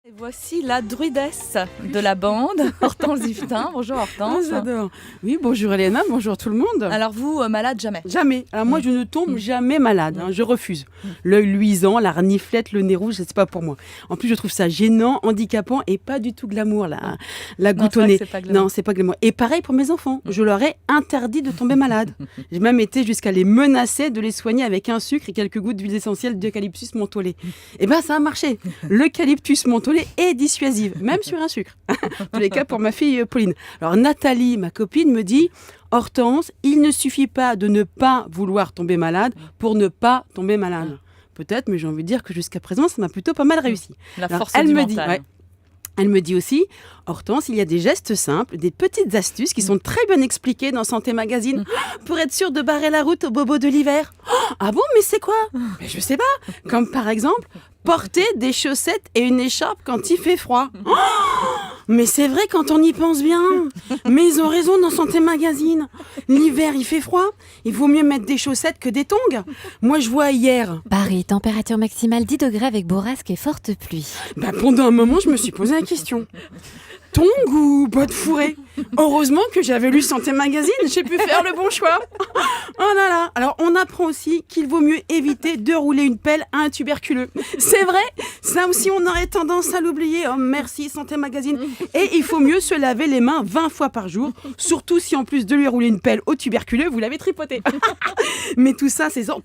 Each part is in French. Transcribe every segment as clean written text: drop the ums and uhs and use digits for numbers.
Et voici la druidesse de la bande, Hortense Yvetin. Bonjour Hortense. Oh, j'adore. Oui, bonjour Elena, bonjour tout le monde. Alors vous, malade jamais? Jamais. Alors moi, je ne tombe jamais malade. Je refuse. L'œil luisant, la reniflette, le nez rouge, c'est pas pour moi. En plus, je trouve ça gênant, handicapant et pas du tout glamour, la goutte au nez. Non, c'est pas glamour. Et pareil pour mes enfants. Je leur ai interdit de tomber malade. J'ai même été jusqu'à les menacer de les soigner avec un sucre et quelques gouttes d'huile essentielle d'eucalyptus mentholé. Et ben, ça a marché. L'eucalyptus mentholé est dissuasive, même sur un sucre. En tous les cas, pour ma fille Pauline. Alors Nathalie, ma copine, me dit: Hortense, il ne suffit pas de ne pas vouloir tomber malade pour ne pas tomber malade. Peut-être, mais j'ai envie de dire que jusqu'à présent, ça m'a plutôt pas mal réussi. La Alors, force elle du me mental. dit, ouais. Elle me dit aussi: Hortense, il y a des gestes simples, des petites astuces qui sont très bien expliquées dans Santé Magazine pour être sûr de barrer la route aux bobos de l'hiver. Ah bon, mais c'est quoi? Mais je sais pas. Comme par exemple, porter des chaussettes et une écharpe quand il fait froid. Mais c'est vrai quand on y pense bien. Mais ils ont raison dans Santé Magazine. L'hiver, il fait froid. Il vaut mieux mettre des chaussettes que des tongs. Moi, je vois hier. Paris, température maximale 10 degrés avec bourrasque et forte pluie. Pendant un moment, je me suis posé la question. Tongs ou bottes fourrées? Heureusement que j'avais lu Santé Magazine, j'ai pu faire le bon choix. Oh là là. Alors, on apprend aussi qu'il vaut mieux éviter de rouler une pelle à un tuberculeux. C'est vrai, ça aussi, on aurait tendance à l'oublier. Oh, merci Santé Magazine. Et il faut mieux se laver les mains 20 fois par jour, surtout si en plus de lui rouler une pelle au tuberculeux, vous l'avez tripoté. Mais tout ça, c'est sans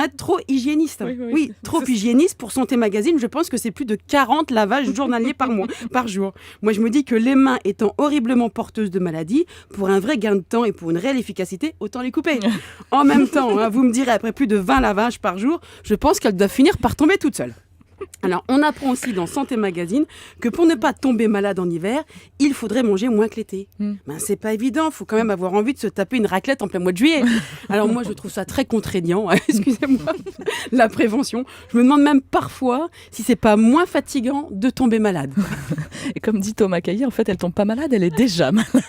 être trop hygiéniste. Oui, trop hygiéniste pour Santé Magazine, je pense que c'est plus de 40 lavages journaliers par jour. Moi, je me dis que les mains étant horriblement porteuses de maladies, pour un vrai gain de temps et pour une réelle efficacité, autant les couper. En même temps, vous me direz, après plus de 20 lavages par jour, je pense qu'elles doivent finir par tomber toutes seules. Alors, on apprend aussi dans Santé Magazine que pour ne pas tomber malade en hiver, il faudrait manger moins que l'été. C'est pas évident, il faut quand même avoir envie de se taper une raclette en plein mois de juillet. Alors moi, je trouve ça très contraignant, excusez-moi, la prévention. Je me demande même parfois si c'est pas moins fatigant de tomber malade. Et comme dit Thomas Caillet, en fait, elle tombe pas malade, elle est déjà malade.